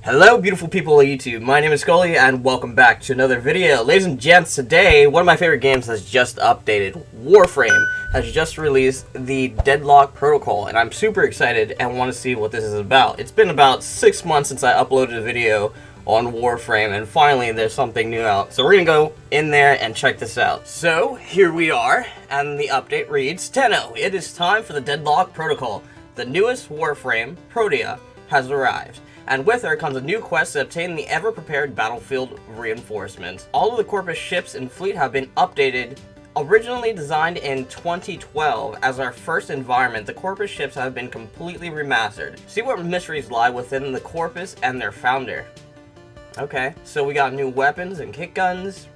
Hello beautiful people of YouTube, my name is Sckullie and welcome back to another video. Ladies and gents, today one of my favorite games has just updated. Warframe has just released the Deadlock protocol and I'm super excited and want to see what this is about. It's been about 6 months since I uploaded a video on Warframe and finally there's something new out. So we're gonna go in there and check this out. So here we are and the update reads, 10-0, it is time for the Deadlock protocol. The newest Warframe, Protea, has arrived. And with her comes a new quest to obtain the ever-prepared battlefield reinforcements. All of the Corpus ships in fleet have been updated. Originally designed in 2012 as our first environment, the Corpus ships have been completely remastered. See what mysteries lie within the Corpus and their founder. Okay, so we got new weapons and kick guns,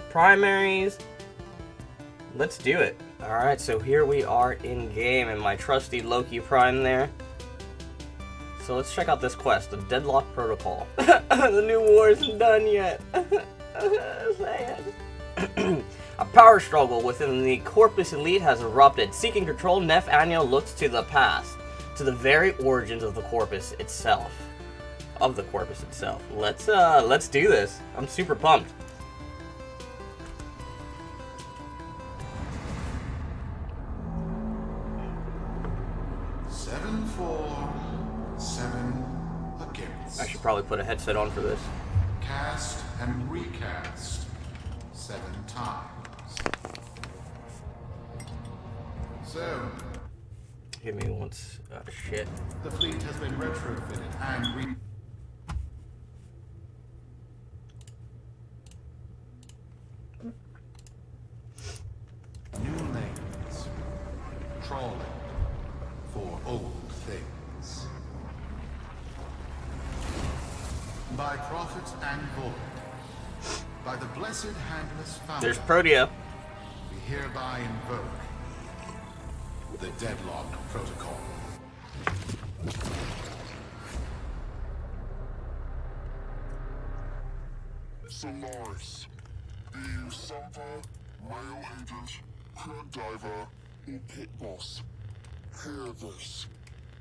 primaries. Let's do it. Alright, so here we are in-game in my trusty Loki Prime there. So let's check out this quest, the Deadlock Protocol. The new war isn't done yet. A power struggle within the Corpus Elite has erupted. Seeking control, Nef Anyo looks to the past, to the very origins of the Corpus itself. Let's do this. I'm super pumped. I should probably put a headset on for this. Cast and recast 7 times. So, Give me once. Shit. the fleet has been retrofitted and new lanes, trawling for old things. By prophet and void, by the blessed handless founder, There's Protea. we hereby invoke the Deadlock Protocol. Solaris, be you Sumper, Rail Agent, Current Diver, or Pit Boss. Hear this.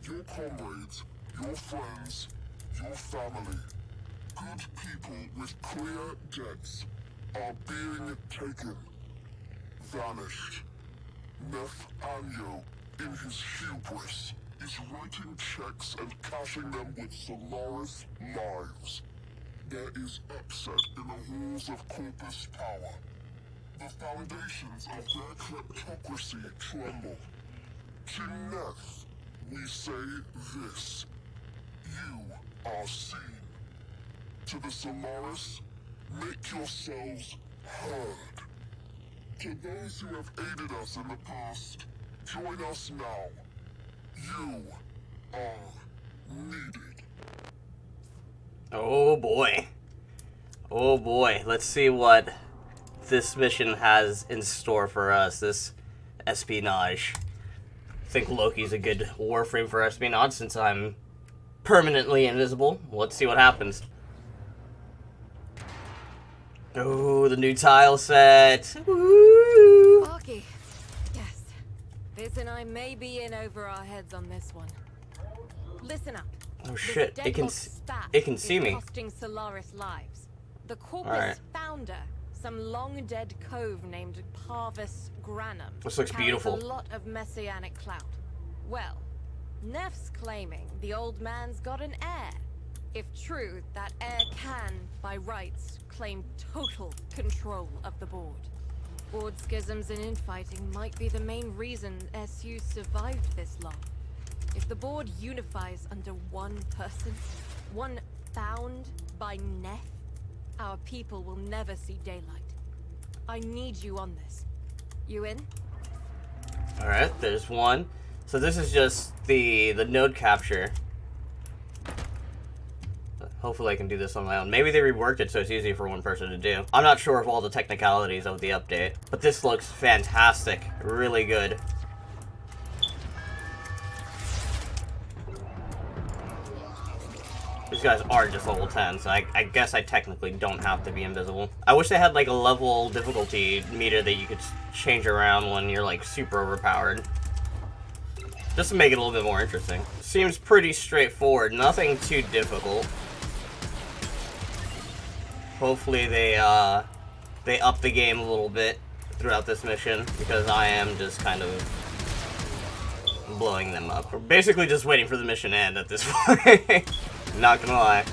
Your comrades, your friends, your family, good people with clear debts are being taken, vanished. Nef Anyo, in his hubris, is writing checks and cashing them with Solaris lives. There is upset in the halls of Corpus power. The foundations of their kleptocracy tremble. To Nef, we say this. You are seen. To the Solaris, make yourselves heard. To those who have aided us in the past, join us now. You are needed. Oh boy. Oh boy. Let's see what this mission has in store for us. This espionage. I think Loki's a good Warframe for espionage since I'm permanently invisible. Let's see what happens. Oh, the new tile set. Woo! Arky. Yes. Biz and I may be in over our heads on this one. Listen up. Oh shit! It can see me. Costing Solaris lives. The Corpus Alright. founder, some long-dead cove named Parvis Granum, This looks carries beautiful. a lot of messianic clout. Well, Nef's claiming the old man's got an heir. If true, that heir can, by rights, claim total control of the board. Board schisms and infighting might be the main reason SU survived this long. If the board unifies under one person, one found by Nef, our people will never see daylight. I need you on this. You in? Alright, there's one. So this is just the node capture. Hopefully I can do this on my own. Maybe they reworked it so it's easy for one person to do. I'm not sure of all the technicalities of the update, but this looks fantastic. Really good. These guys are just level 10, so I guess I technically don't have to be invisible. I wish they had like a level difficulty meter that you could change around when you're like super overpowered. Just to make it a little bit more interesting. Seems pretty straightforward, nothing too difficult. hopefully they up the game a little bit throughout this mission, because I am just kind of blowing them up. We're basically just waiting for the mission to end at this point. Not gonna lie.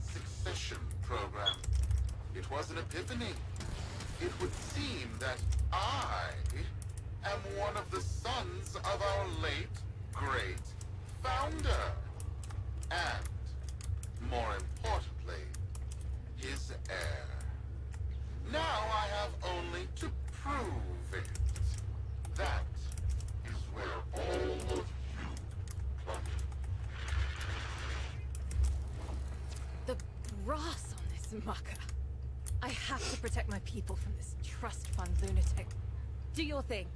Succession program. It was an epiphany. It would seem that I am one of the sons of our late, great founder. And, more importantly, his heir. Now I have only to prove it. That is where all of you come. The brass on this mucker. I have to protect my people from this trust fund lunatic. Do your thing.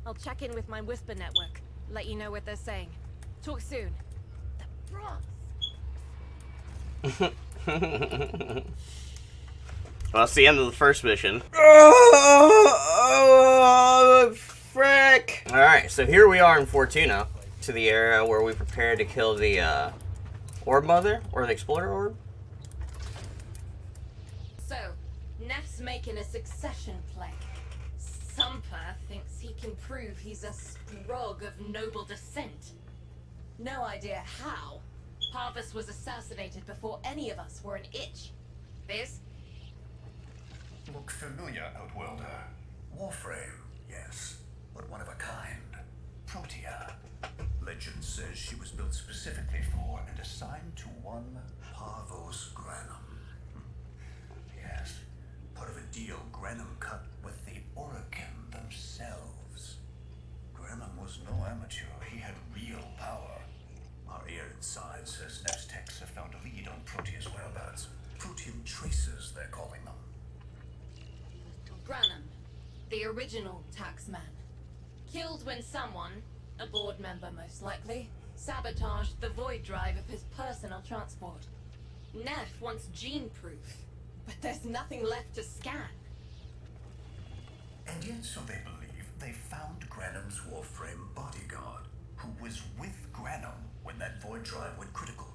I'll check in with my Whisper network. Let you know what they're saying. Talk soon. The brass. Well, that's the end of the first mission. Frick! Alright, so here we are in Fortuna, to the area where we prepare to kill the Orb Mother, or the Explorer Orb. So, Neff's making a succession play. Sumper thinks he can prove he's a sprog of noble descent. No idea how. Parvus was assassinated before any of us were an itch. Biz? Look familiar, Outworlder. Warframe, yes, but one of a kind. Protea. Legend says she was built specifically for and assigned to one Parvos Granum. Yes, part of a deal Granum cut with the Orokin themselves. Granum was no amateur. He had real power. Our ear inside says Neff's techs have found a lead on Protea's whereabouts. Protean traces, they're calling them. Granum, the original taxman. Killed when someone, a board member most likely, sabotaged the void drive of his personal transport. Neff wants gene proof, but there's nothing left to scan. And yet, so they believe, they found Granum's Warframe bodyguard, who was with Granum when that void drive went critical.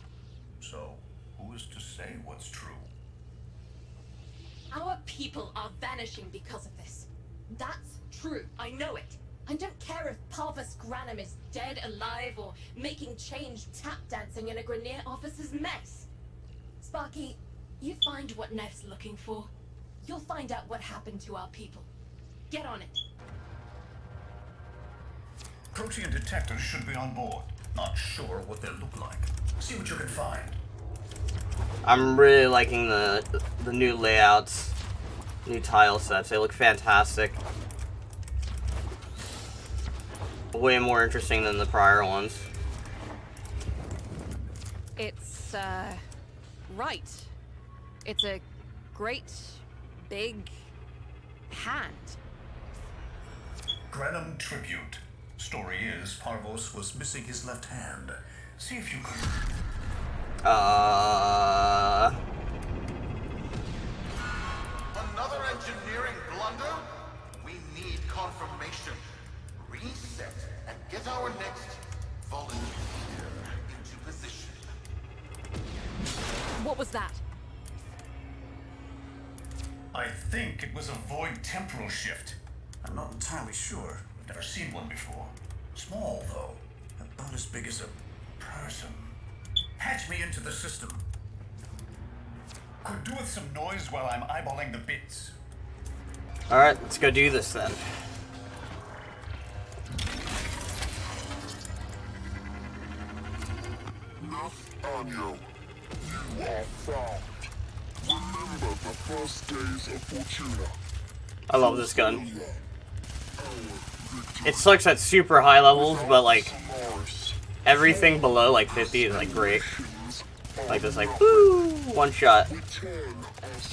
So, who is to say what's true? Our people are vanishing because of this. That's true, I know it. I don't care if Parvus Granum is dead, alive, or making change tap dancing in a Grenier officer's mess. Sparky, you find what Neff's looking for. You'll find out what happened to our people. Get on it. Protean detectors should be on board. Not sure what they look like. See what you can find. I'm really liking the new layouts, new tile sets. They look fantastic. Way more interesting than the prior ones. It's, right. It's a great, big hand. Granum tribute. Story is, Parvos was missing his left hand. See if you can... Another engineering blunder? We need confirmation. Reset and get our next volunteer into position. What was that? I think it was a void temporal shift. I'm not entirely sure. I've never seen one before. Small, though. About as big as a person. Patch me into the system. Could do with some noise while I'm eyeballing the bits. Alright, let's go do this then. Anyo, you are found. Remember the first days of Fortuna. I love this gun. It sucks at super high levels, but like everything below like 50 is like great. Like this, like woo, one shot.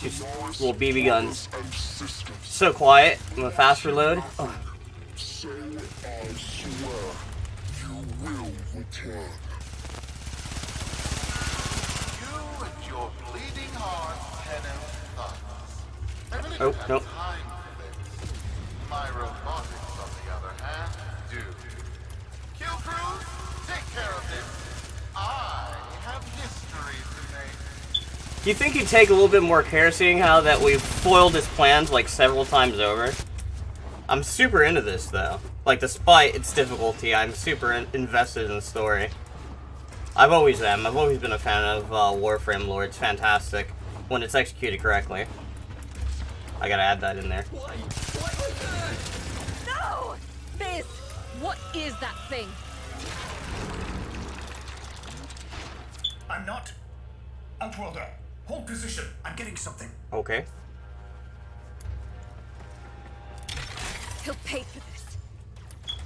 Just little BB guns. So quiet. I'm a fast reload. Oh. So I swear you will return. You and your bleeding heart, Tenno thugs. I really Oh, don't have nope. time for this. My robotics, on the other hand, do. Kill crews, take care of this. you think he'd take a little bit more care, seeing how that we've foiled his plans like several times over? I'm super into this though. Like, despite its difficulty, I'm super invested in the story. I've always am. I've always been a fan of Warframe lore. It's fantastic when it's executed correctly. I gotta add that in there. No! This! What is that thing? I'm not. Outworlder, hold position. I'm getting something. Okay. He'll pay for this.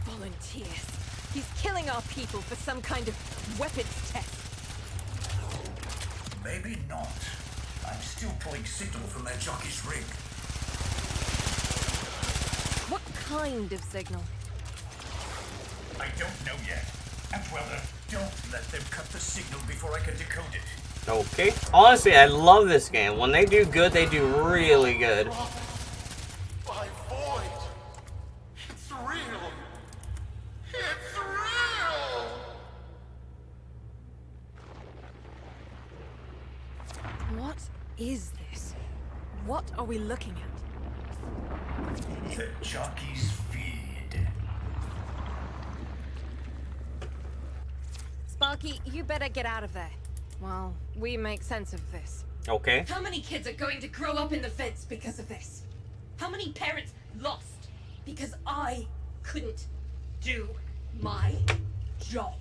Volunteers. He's killing our people for some kind of weapons test. Maybe not. I'm still pulling signal from their jockey's rig. What kind of signal? I don't know yet. Outworlder, don't let them cut the signal before I can decode it. Okay. Honestly, I love this game. When they do good, they do really good. My void. It's real. It's real. What is this? What are we looking at? The jockey's feed. Sparky, you better get out of there. Well, we make sense of this. Okay. How many kids are going to grow up in the fence because of this? How many parents lost because I couldn't do my job?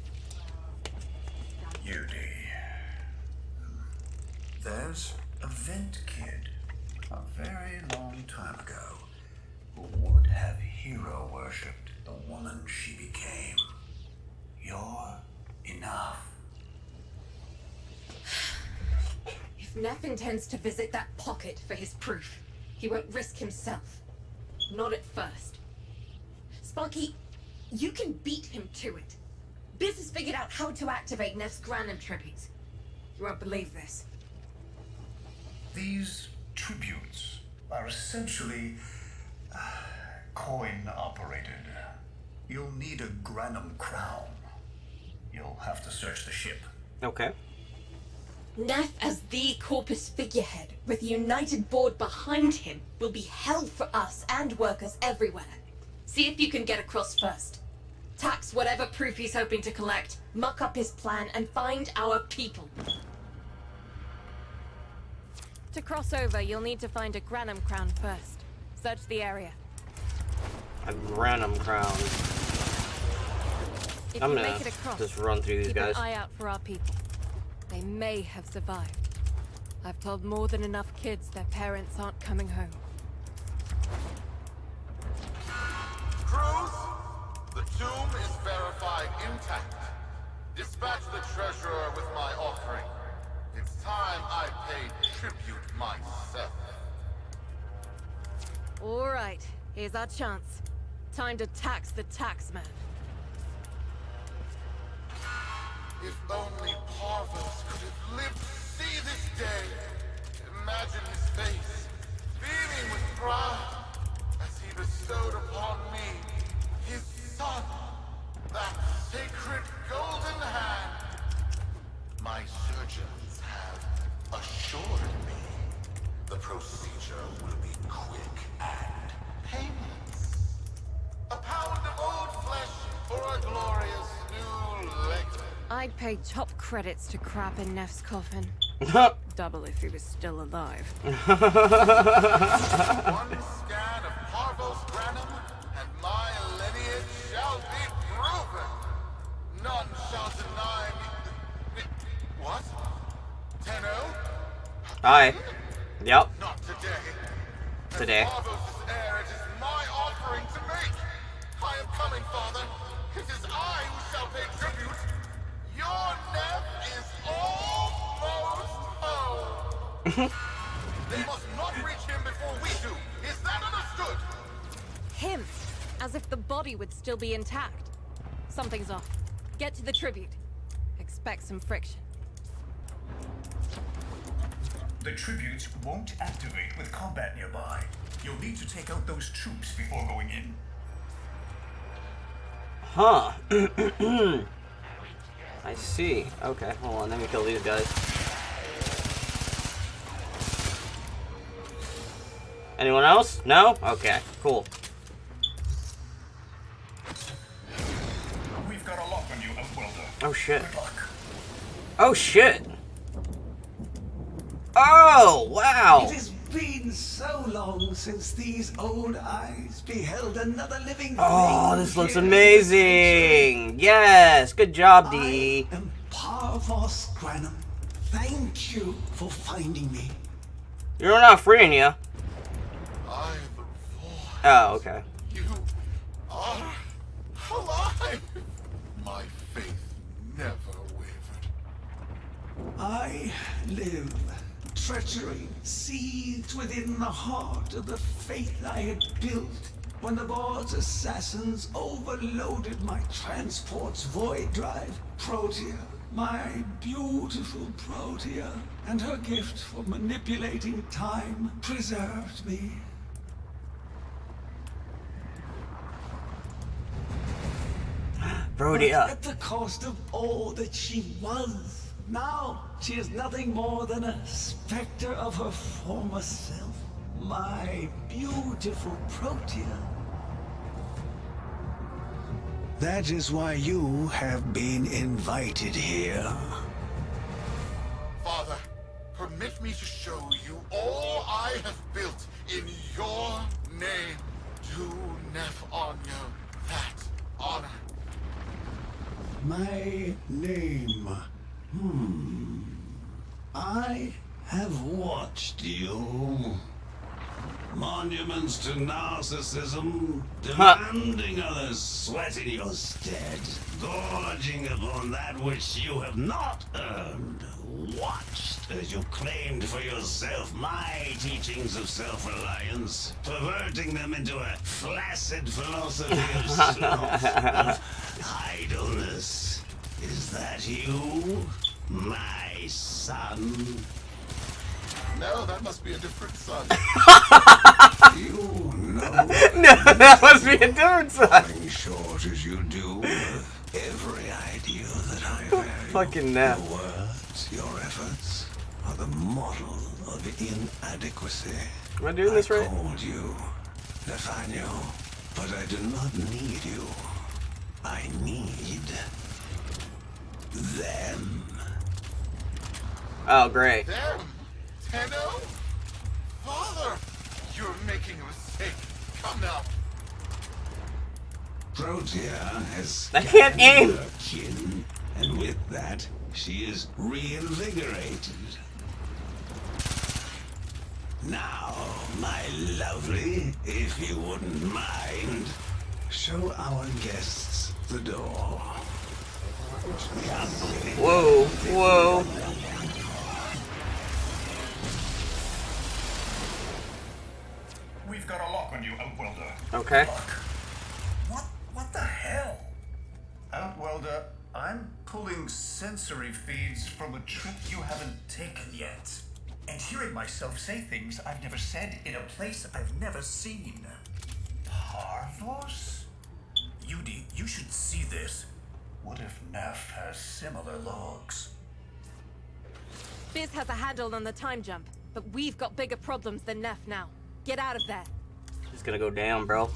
Judy. There's a vent kid a very long time ago who would have hero worshipped the woman she became. You're enough. If Neff intends to visit that pocket for his proof, he won't risk himself. Not at first. Sparky, you can beat him to it. Biz has figured out how to activate Neff's Granum tributes. You won't believe this. These tributes are essentially coin operated. You'll need a Granum crown. You'll have to search the ship. Okay. Neff as the Corpus figurehead, with a united board behind him, will be hell for us and workers everywhere. See if you can get across first. Tax whatever proof he's hoping to collect, muck up his plan, and find our people. To cross over, you'll need to find a Granum crown first. Search the area. A Granum crown. If I'm you gonna make it across, just run through these keep guys. an eye out for our people. They may have survived. I've told more than enough kids their parents aren't coming home. Cruz, the tomb is verified intact. Dispatch the treasurer with my offering. It's time I paid tribute myself. All right, here's our chance. Time to tax the taxman. If only Parvos could have lived to see this day. Imagine his face, beaming with pride, as he bestowed upon me his son, that sacred golden hand. My surgeons have assured me the procedure will be quick and painless. A pound of old flesh for a glorious new leg. I'd pay top credits to crap in Neff's coffin. Double if he was still alive. One scan of Parvos Granum, and my lineage shall be proven. None shall deny me. What? Tenno? Hi. Yep. Not today. Today. As Parvos' heir, it is my offering to make. I am coming, Father. It is I who shall pay tribute. Your Neff is almost home. They must not reach him before we do. Is that understood? Him! As if the body would still be intact. Something's off. Get to the tribute. Expect some friction. The tributes won't activate with combat nearby. You'll need to take out those troops before going in. Huh. I see. Okay, hold on. Let me kill these guys. Anyone else? No? Okay, cool. We've got a lock on you, Outwelder. Oh shit. Good luck. Oh shit. Oh, wow. It has been so long since these old eyes beheld another living thing. Oh, this looks here. amazing. Yes, good job, D. I am Parvos Granum. Thank you for finding me. You're not freeing you. I look forward. Oh, okay. You are alive. My faith never wavered. I live. Treachery seethed within the heart of the faith I had built when the board's assassins overloaded my transport's void drive. Protea, my beautiful Protea, and her gift for manipulating time preserved me. Protea. But at the cost of all that she was. Now, she is nothing more than a specter of her former self. My beautiful Protea. That is why you have been invited here. Father, permit me to show you all I have built in your name. Do Nef Anya that honor. My name. I have watched you. Monuments to narcissism, demanding others sweat in your stead, gorging upon that which you have not earned. Watched as you claimed for yourself my teachings of self-reliance, perverting them into a flaccid philosophy of sloth, of idleness. Is that you, my son? No, that must be a different son. You know No, that must be a different side. falling short as you do of every idea that I value. Fucking Nef. Your words, your efforts are the model of inadequacy. Am I doing this right? I called you, Nathaniel, but I do not need you. I need them. Oh, great. Them? Tenno? Father, you're making a mistake. Come now. Protea has I can't scattered aim. her kin, and with that, she is reinvigorated. Now, my lovely, if you wouldn't mind, show our guests the door. The ugly. Whoa, whoa. We've got a lock on you, Outwelder. Okay. What the hell? Outwelder, I'm pulling sensory feeds from a trip you haven't taken yet. And hearing myself say things I've never said in a place I've never seen. Parvos? Yudi, you should see this. What if Nef has similar logs? Fizz has a handle on the time jump, but we've got bigger problems than Nef now. Get out of there. It's gonna go down, bro.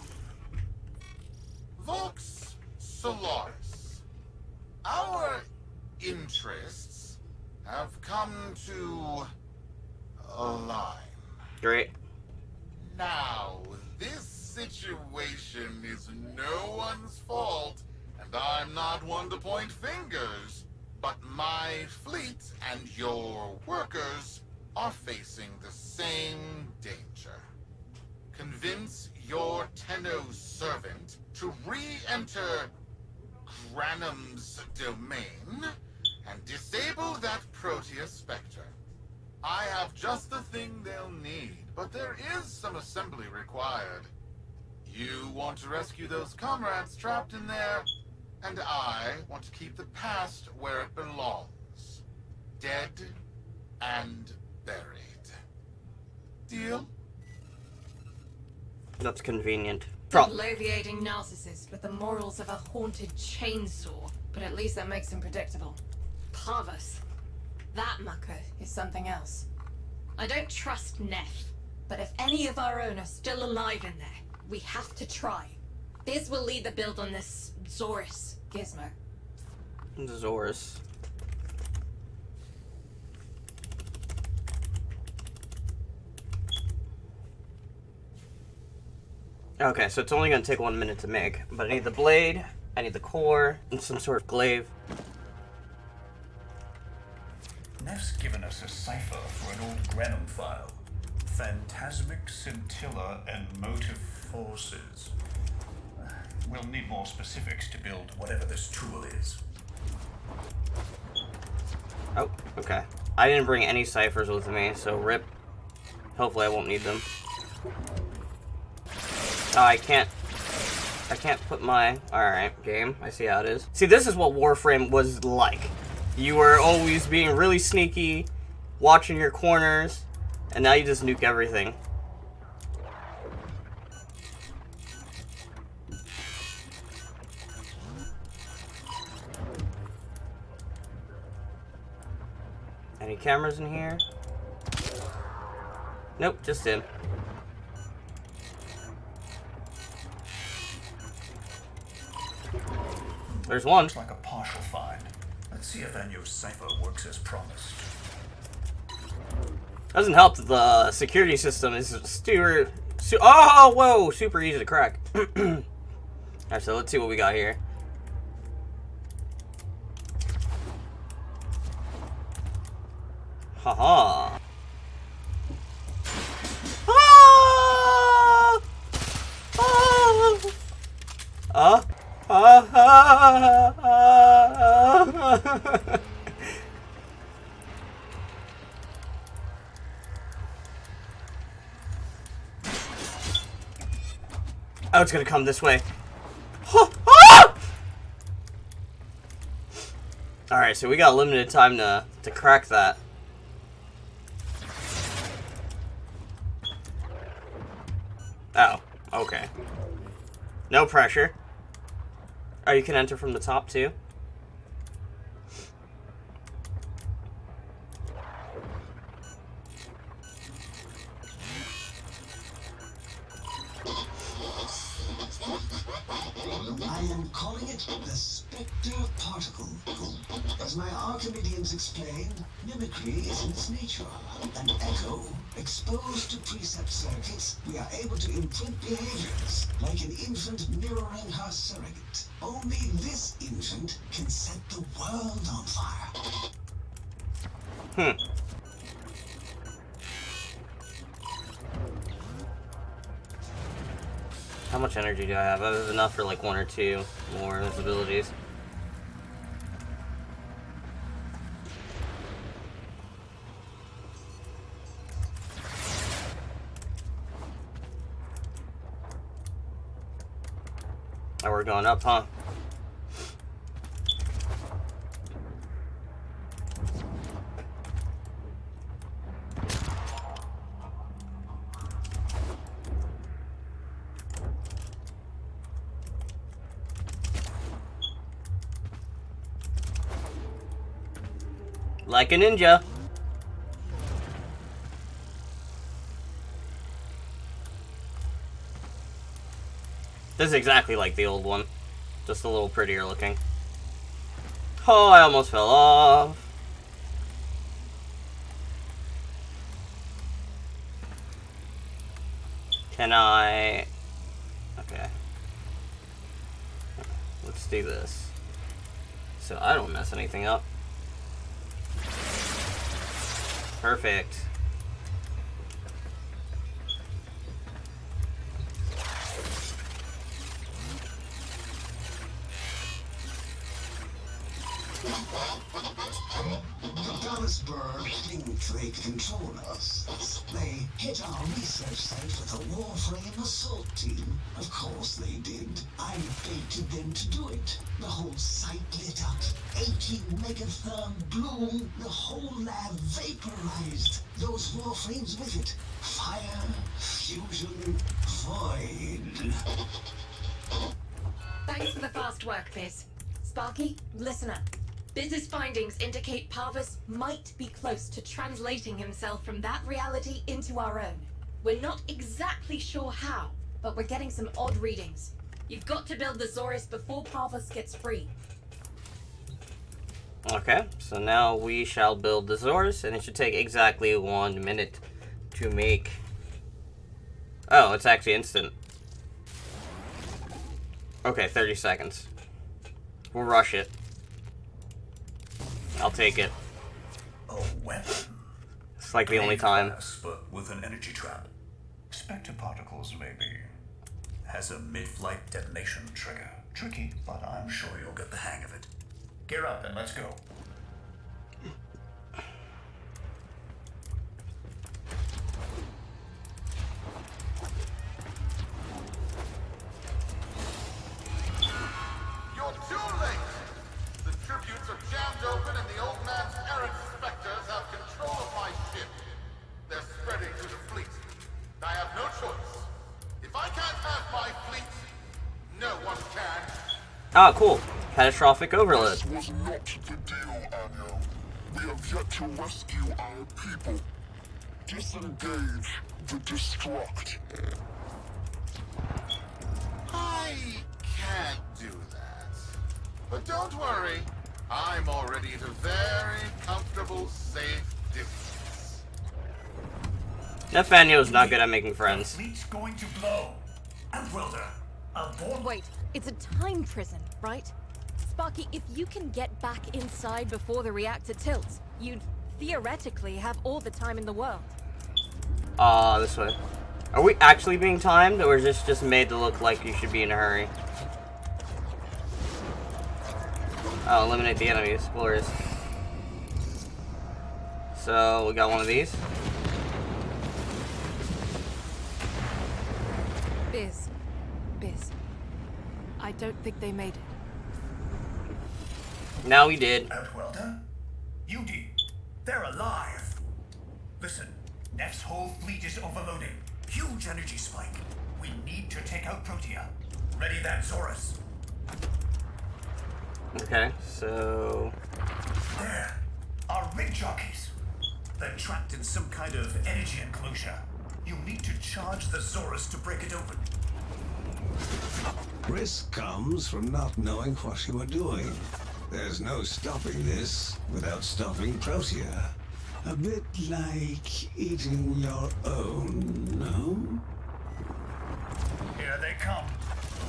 Vox Solaris. Our interests have come to align. Great. Now, this situation is no one's fault, and I'm not one to point fingers, but my fleet and your workers are facing the same danger. Convince your Tenno's servant to re-enter Granum's domain and disable that Protea Spectre. I have just the thing they'll need, but there is some assembly required. You want to rescue those comrades trapped in there, and I want to keep the past where it belongs. Dead and buried. Deal? That's convenient. Bloviating narcissist with the morals of a haunted chainsaw, but at least that makes him predictable. Parvos. That mucker is something else. I don't trust Nef. But if any of our own are still alive in there, we have to try. This will lead the build on this Zorus gizmo. Zorus. Okay, so it's only going to take 1 minute to make, but I need the blade, I need the core, and some sort of glaive. Neff's given us a cipher for an old Grenham file. Phantasmic scintilla and motive forces. We'll need more specifics to build whatever this tool is. Oh, okay. I didn't bring any ciphers with me, so rip. Hopefully I won't need them. Oh, I can't put my... Alright, game. I see how it is. See, this is what Warframe was like. You were always being really sneaky, watching your corners, and now you just nuke everything. Any cameras in here? Nope, just him. There's one. Looks like a partial find. Let's see if Enyo's cipher works as promised. Doesn't help that the security system is oh, whoa, super easy to crack. Alright, so let's see what we got here. Haha. Oh, it's gonna come this way. Alright, so we got limited time to crack that. Oh, okay. No pressure. Oh, you can enter from the top too? I am calling it the Spectre Particle. As my Archimedeans explained, mimicry is in its nature. An echo exposed to precept circuits, we are able to imprint behaviors, like an infant mirroring her surrogate. Only this infant can set the world on fire. How much energy do I have? I have enough for like 1 or 2 more abilities. Oh, we're going up, huh? Like a ninja. This is exactly like the old one. Just a little prettier looking. Oh, I almost fell off. Can I... Okay. Let's do this. So I don't mess anything up. Perfect. Dallasburg think they control us. They hit our research site with a Warframe assault team. Of course they did. I baited them to do it. The whole site lit up. 80 megatherm bloom. The whole lab vaporized. Those Warframes with it. Fire, fusion, void. Thanks for the fast work, Biz. Sparky, listen up. Biz's findings indicate Parvus might be close to translating himself from that reality into our own. We're not exactly sure how, but we're getting some odd readings. You've got to build the Zorus before Parvus gets free. Okay, so now we shall build the Zorus, and it should take exactly 1 minute to make. Oh, it's actually instant. Okay, 30 seconds. We'll rush it. I'll take it. A weapon. It's like the only time. Class, but with an energy trap. Spectre particles, maybe. Has a mid-flight detonation trigger. Tricky, but I'm sure you'll get the hang of it. Gear up and let's go. You're too late! The tributes are jammed open and the old man's errant specters have control of my ship. They're spreading to the fleet. I have no choice. If I can't have my fleet, no one can. Ah, cool. Catastrophic overload. This was not the deal, Anya. We have yet to rescue our people. Disengage the destruct. I can't do that. But don't worry. I'm already at a very comfortable, safe distance. Nathaniel's not good at making friends. Fleet's going to blow. Outwelder, aboard. Wait, it's a time prison, right? Sparky, if you can get back inside before the reactor tilts, you'd theoretically have all the time in the world. This way. Are we actually being timed, or is this just made to look like you should be in a hurry? Oh, eliminate the enemies. Glorious. So, we got one of these. Biz. I don't think they made it. Now we did. Outwelder? UD, they're alive. Listen, Nef's whole fleet is overloading. Huge energy spike. We need to take out Protea. Ready that, Zorus. Okay, so... There. Our rig jockeys. They're trapped in some kind of energy enclosure. You need to charge the Zorus to break it open. Risk comes from not knowing what you are doing. There's no stopping this without stopping Protea. A bit like eating your own, no? Here they come.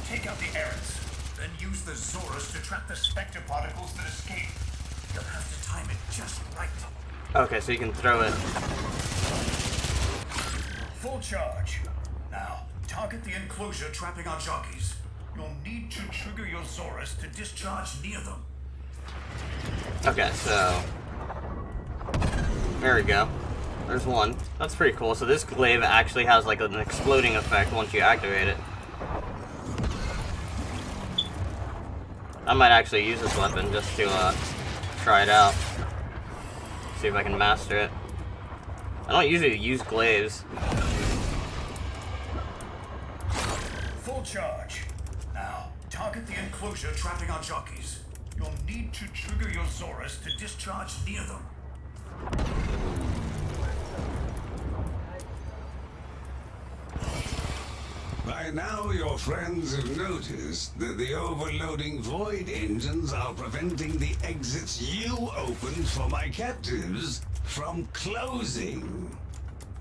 Take out the errants, then use the Zorus to trap the Spectre particles that escape. You'll have to time it just right. Okay, so you can throw it. Full charge. Now, target the enclosure trapping our jockeys. You'll need to trigger your Zorus to discharge near them. Okay, so... There we go. There's one. That's pretty cool. So this glaive actually has like an exploding effect once you activate it. I might actually use this weapon just to try it out. See if I can master it. I don't usually use glaives. Full charge. Now, target the enclosure trapping our jockeys. You'll need to trigger your Zorus to discharge near them. By now, your friends have noticed that the overloading void engines are preventing the exits you opened for my captives from closing.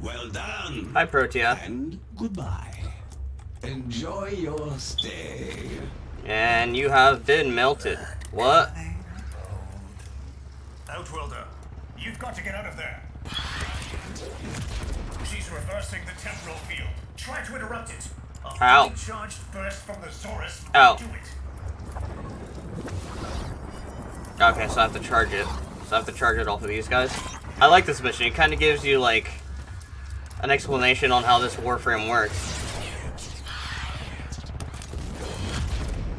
Well done. Hi, Protea. And goodbye. Enjoy your stay. And you have been melted. What? Outwelder, you've got to get out of there. She's reversing the temporal field. Try to interrupt it. A Ow. fully charged burst from the Zorus will Ow. do it. Okay, so I have to charge it. So I have to charge it off of these guys. I like this mission. It kind of gives you, like, an explanation on how this Warframe works.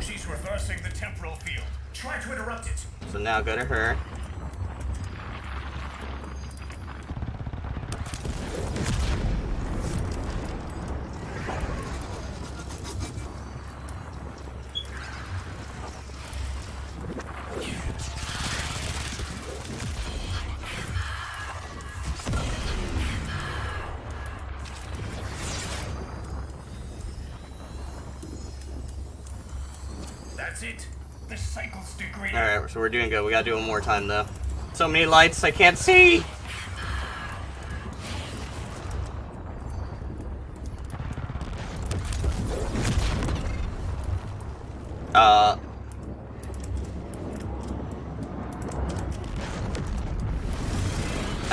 She's reversing the temporal field. Try to interrupt it. So now go to her. it. The cycle's degrading. Alright, so we're doing good. We gotta do it one more time, though. So many lights, I can't see!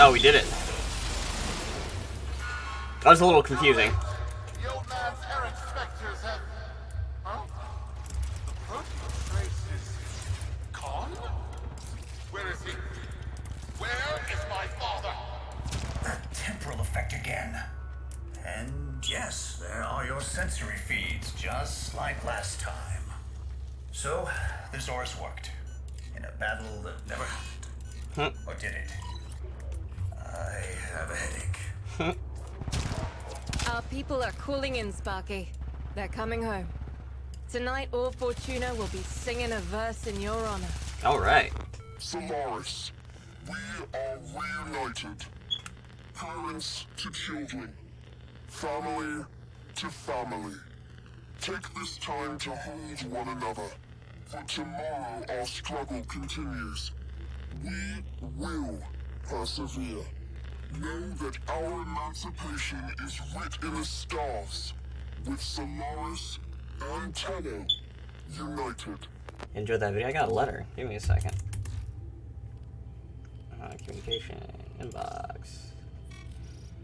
Oh, we did it. That was a little confusing. The old man's errant specters have... Huh? The protein trace is... gone? Where is he? Where is my father? The temporal effect again. And yes, there are your sensory feeds, just like last time. So, this AORUS worked. In a battle that never happened. Or did it? I have a headache. Our people are calling in, Sparky. They're coming home. Tonight, all Fortuna will be singing a verse in your honor. Alright. Solaris, we are reunited. Parents to children. Family to family. Take this time to hold one another. For tomorrow our struggle continues. We will persevere. Know that our emancipation is writ in the stars, with Solaris and Tenno united. Enjoyed that video. I got a letter. Give me a second. Communication. Inbox.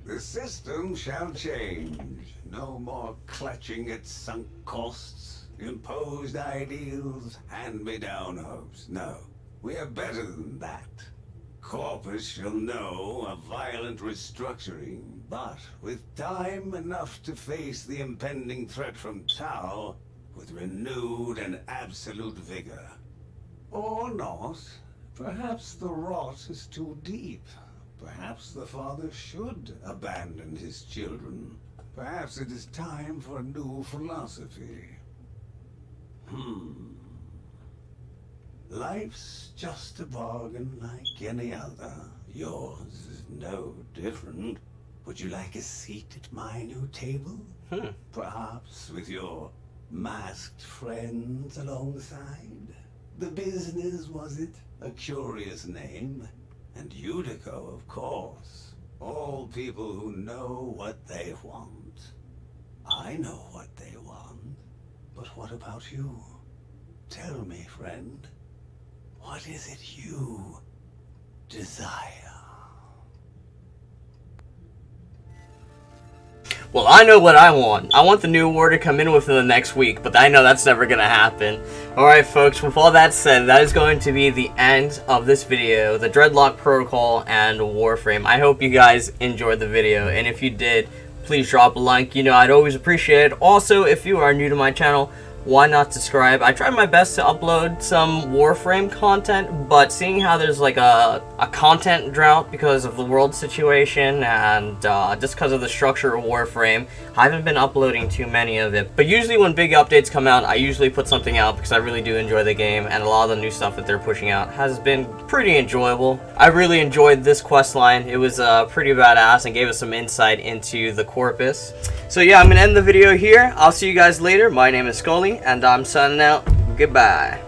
The system shall change. No more clutching at sunk costs, imposed ideals, hand-me-down hopes. No, we are better than that. Corpus shall know a violent restructuring, but with time enough to face the impending threat from Tau with renewed and absolute vigor. Or not. Perhaps the rot is too deep. Perhaps the father should abandon his children. Perhaps it is time for a new philosophy. Life's just a bargain like any other. Yours is no different. Would you like a seat at my new table? Perhaps with your masked friends alongside? The business, was it? A curious name. And Utico, of course. All people who know what they want. I know what they want. But what about you? Tell me, friend. What is it you desire? Well, I know what I want. I want the new war to come in within the next week, but I know that's never going to happen. Alright folks, with all that said, that is going to be the end of this video, the Deadlock Protocol and Warframe. I hope you guys enjoyed the video, and if you did, please drop a like. You know, I'd always appreciate it. Also, if you are new to my channel, why not subscribe? I try my best to upload some Warframe content, but seeing how there's like a content drought because of the world situation and just because of the structure of Warframe, I haven't been uploading too many of it. But usually when big updates come out, I usually put something out because I really do enjoy the game, and a lot of the new stuff that they're pushing out has been pretty enjoyable. I really enjoyed this quest line. It was pretty badass and gave us some insight into the corpus. So yeah, I'm going to end the video here. I'll see you guys later. My name is Sckullie, and I'm signing out. Goodbye.